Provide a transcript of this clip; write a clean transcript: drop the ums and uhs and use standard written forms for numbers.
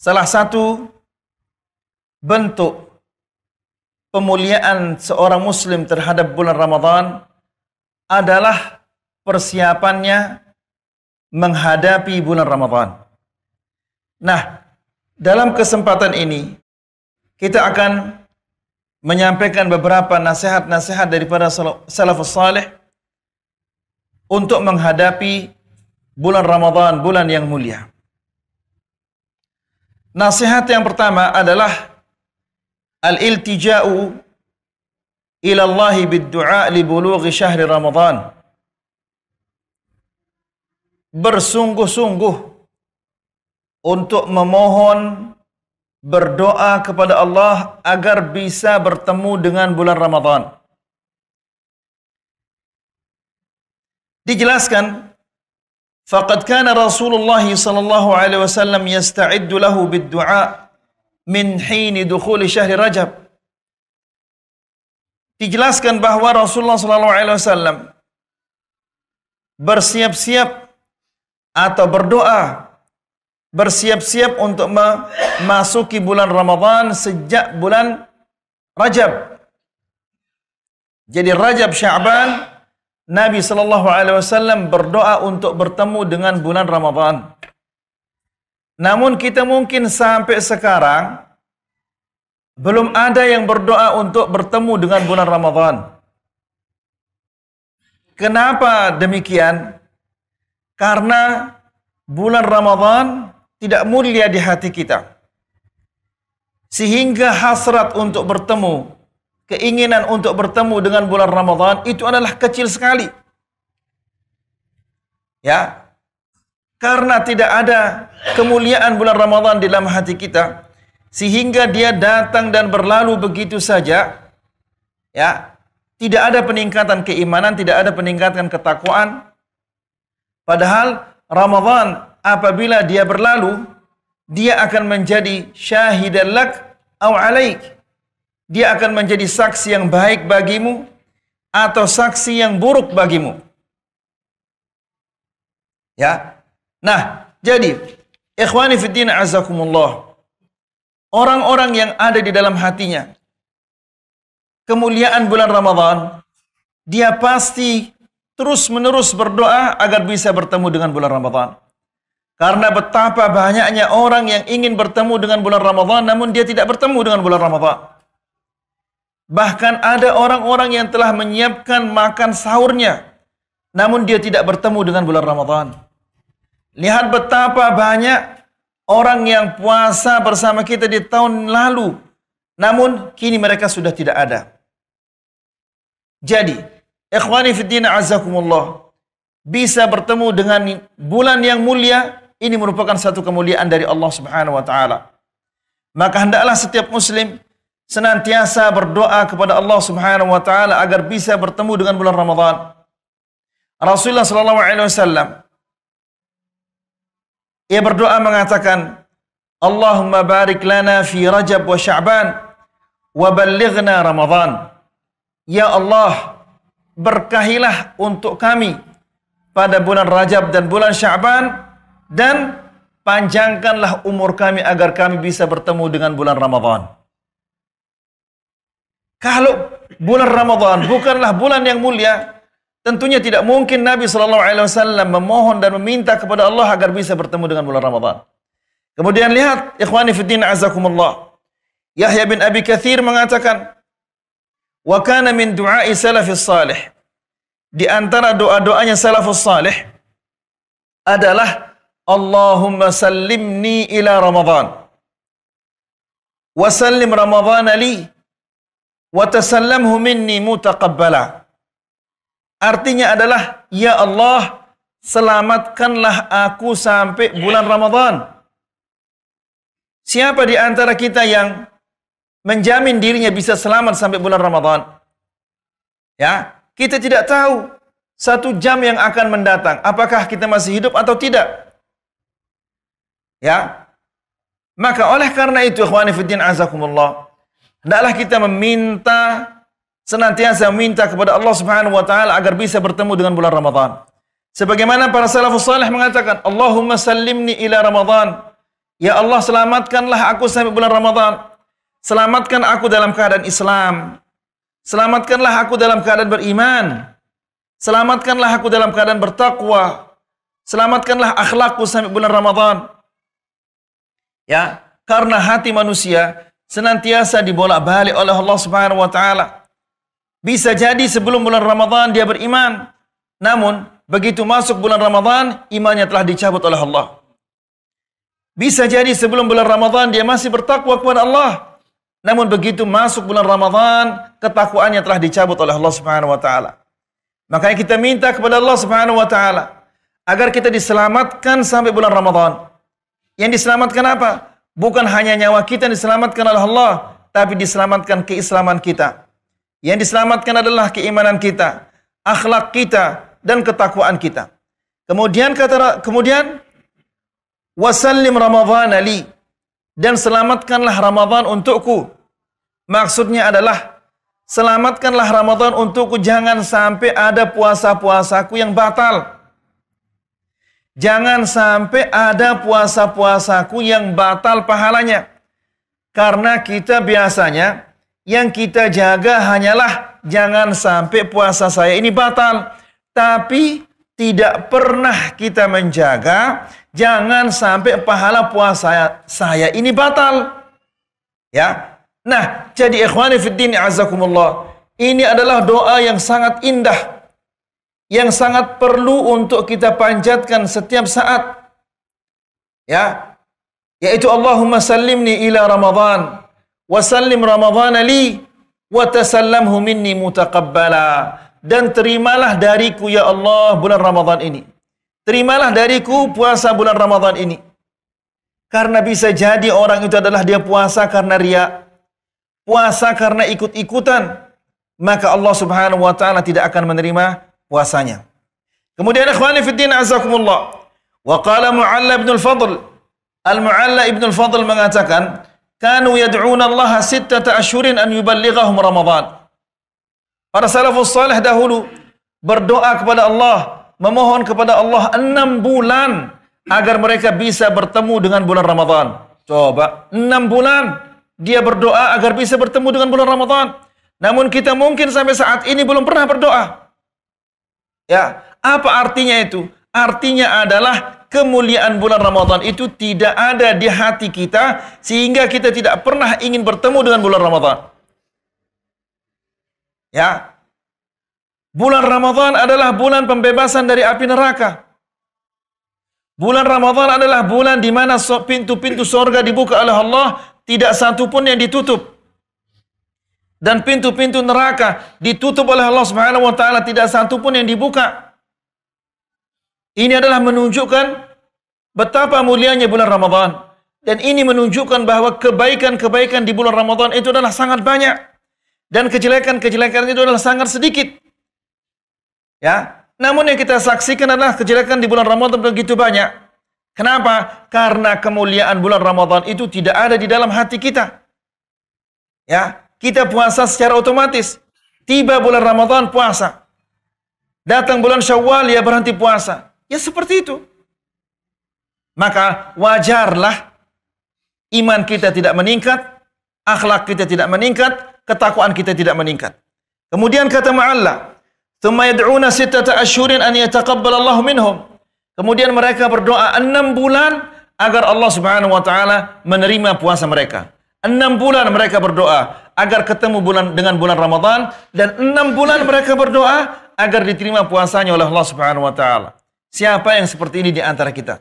salah satu bentuk pemuliaan seorang muslim terhadap bulan Ramadan adalah persiapannya menghadapi bulan Ramadan. Nah, dalam kesempatan ini kita akan menyampaikan beberapa nasihat-nasihat daripada salafus salih untuk menghadapi bulan Ramadan, bulan yang mulia. Nasihat yang pertama adalah al-iltija'u ila Allah bid-du'a li bulughi syahri Ramadan. Bersungguh-sungguh untuk memohon, berdoa kepada Allah agar bisa bertemu dengan bulan Ramadan. Dijelaskan, faqad kana Rasulullah sallallahu alaihi wasallam yasta'iddu lahu bid-du'a min hini dukhuli syahri Rajab. Dijelaskan bahwa Rasulullah sallallahu alaihi wasallam bersiap-siap atau berdoa, bersiap-siap untuk memasuki bulan Ramadan sejak bulan Rajab. Jadi Rajab, Sya'ban, Nabi sallallahu alaihi wasallam berdoa untuk bertemu dengan bulan Ramadan. Namun kita mungkin sampai sekarang belum ada yang berdoa untuk bertemu dengan bulan Ramadan. Kenapa demikian? Karena bulan Ramadan tidak mulia di hati kita. Sehingga hasrat untuk bertemu, keinginan untuk bertemu dengan bulan Ramadan itu adalah kecil sekali. Ya. Karena tidak ada kemuliaan bulan Ramadan di dalam hati kita, sehingga dia datang dan berlalu begitu saja. Ya. Tidak ada peningkatan keimanan, tidak ada peningkatan ketakwaan. Padahal Ramadan apabila dia berlalu, dia akan menjadi syahidan lak aw alaik. Dia akan menjadi saksi yang baik bagimu atau saksi yang buruk bagimu. Ya. Nah, jadi ikhwani fiddin azakumullah, orang-orang yang ada di dalam hatinya kemuliaan bulan Ramadan, dia pasti terus-menerus berdoa agar bisa bertemu dengan bulan Ramadan. Karena betapa banyaknya orang yang ingin bertemu dengan bulan Ramadan, namun dia tidak bertemu dengan bulan Ramadan. Bahkan ada orang-orang yang telah menyiapkan makan sahurnya, namun dia tidak bertemu dengan bulan Ramadan. Lihat betapa banyak orang yang puasa bersama kita di tahun lalu, namun kini mereka sudah tidak ada. Jadi, ikhwani fiddin azakumullah, bisa bertemu dengan bulan yang mulia, ini merupakan satu kemuliaan dari Allah Subhanahu wa taala. Maka hendaklah setiap muslim senantiasa berdoa kepada Allah Subhanahu wa taala agar bisa bertemu dengan bulan Ramadan. Rasulullah sallallahu alaihi wasallam ia berdoa mengatakan, Allahumma barik lana fi Rajab wa Sya'ban wa ballighna Ramadan. Ya Allah, berkahilah untuk kami pada bulan Rajab dan bulan Sya'ban, dan panjangkanlah umur kami agar kami bisa bertemu dengan bulan Ramadan. Kalau bulan Ramadan bukanlah bulan yang mulia, tentunya tidak mungkin Nabi SAW memohon dan meminta kepada Allah agar bisa bertemu dengan bulan Ramadan. Kemudian lihat, ikhwani fiddin azakumullah, Yahya bin Abi Katsir mengatakan, wa kana min du'ai salafis salih, di antara doa-doanya salafus salih adalah Allahumma sallimni ila Ramadan wa sallim Ramadan li wa tasallamhu minni mutaqabbala. Artinya adalah, ya Allah, selamatkanlah aku sampai bulan Ramadan. Siapa di antara kita yang menjamin dirinya bisa selamat sampai bulan Ramadan? Ya, kita tidak tahu 1 jam yang akan mendatang, apakah kita masih hidup atau tidak. Ya, maka oleh karena itu, ikhwani fiddin azakumullah, hendaklah kita senantiasa meminta kepada Allah Subhanahu wa taala agar bisa bertemu dengan bulan Ramadan. Sebagaimana para salafus salih mengatakan, Allahumma sallimni ila Ramadan Ya Allah, selamatkanlah aku sampai bulan Ramadan. Selamatkan aku dalam keadaan Islam. Selamatkanlah aku dalam keadaan beriman. Selamatkanlah aku dalam keadaan bertakwa. Selamatkanlah akhlakku sampai bulan Ramadan. Ya, karena hati manusia senantiasa dibolak-balik oleh Allah Subhanahu wa taala. Bisa jadi sebelum bulan Ramadan dia beriman, namun begitu masuk bulan Ramadan imannya telah dicabut oleh Allah. Bisa jadi sebelum bulan Ramadan dia masih bertakwa kepada Allah, namun begitu masuk bulan Ramadan ketakwaannya telah dicabut oleh Allah Subhanahu wa taala. Makanya kita minta kepada Allah Subhanahu wa taala agar kita diselamatkan sampai bulan Ramadan. Yang diselamatkan apa? Bukan hanya nyawa kita yang diselamatkan oleh Allah, tapi diselamatkan keislaman kita. Yang diselamatkan adalah keimanan kita, akhlak kita, dan ketakwaan kita. Kemudian wasallim Ramadhan li, dan selamatkanlah Ramadan untukku. Maksudnya adalah selamatkanlah Ramadan untukku, jangan sampai ada puasa-puasaku yang batal. Jangan sampai ada puasa-puasaku yang batal pahalanya. Karena kita biasanya yang kita jaga hanyalah jangan sampai puasa saya ini batal. Tapi tidak pernah kita menjaga jangan sampai pahala puasa saya ini batal. Ya. Nah, jadi ikhwani fiddin azakumullah, ini adalah doa yang sangat indah, yang sangat perlu untuk kita panjatkan setiap saat. Ya. Yaitu Allahumma sallimni ila Ramadan wa sallim Ramadhan li wa tasallamhu minni mutaqabbala. Dan terimalah dariku ya Allah bulan Ramadan ini. Terimalah dariku puasa bulan Ramadan ini. Karena bisa jadi orang itu adalah dia puasa karena riya, puasa karena ikut-ikutan, maka Allah Subhanahu wa taala tidak akan menerima puasanya. Kemudian ikhwani fiddin azakumullah, wa qala Mu'alla ibn al-Fadl, Al-Mu'alla ibn al-Fadl mengatakan, kanu yad'una Allah 6 ashhurin an yuballighahum Ramadan. Para salafus salih dahulu berdoa kepada Allah, memohon kepada Allah 6 bulan agar mereka bisa bertemu dengan bulan Ramadan. Coba, 6 bulan dia berdoa agar bisa bertemu dengan bulan Ramadan. Namun kita mungkin sampai saat ini belum pernah berdoa. Ya, apa artinya itu? Artinya adalah kemuliaan bulan Ramadan itu tidak ada di hati kita sehingga kita tidak pernah ingin bertemu dengan bulan Ramadan. Ya. Bulan Ramadan adalah bulan pembebasan dari api neraka. Bulan Ramadan adalah bulan di mana pintu-pintu surga dibuka oleh Allah, tidak satu pun yang ditutup. Dan pintu-pintu neraka ditutup oleh Allah Subhanahu wa taala, tidak satu pun yang dibuka. Ini adalah menunjukkan betapa mulianya bulan Ramadan. Dan ini menunjukkan bahwa kebaikan-kebaikan di bulan Ramadan itu adalah sangat banyak. Dan kejelekan-kejelekan itu adalah sangat sedikit. Ya, namun yang kita saksikan adalah kejelekan di bulan Ramadan begitu banyak. Kenapa? Karena kemuliaan bulan Ramadan itu tidak ada di dalam hati kita. Ya, kita puasa secara otomatis. Tiba bulan Ramadan puasa. Datang bulan Syawal ya berhenti puasa. Ya seperti itu. Maka wajarlah iman kita tidak meningkat, akhlak kita tidak meningkat, ketakwaan kita tidak meningkat. Kemudian kata Mu'alla, "Tsumma yad'una 6 ashhurin an yataqabbalallahu minhum." Kemudian mereka berdoa 6 bulan agar Allah Subhanahu wa taala menerima puasa mereka. 6 bulan mereka berdoa agar ketemu dengan bulan Ramadan, dan 6 bulan mereka berdoa agar diterima puasanya oleh Allah Subhanahu wa taala. Siapa yang seperti ini di antara kita?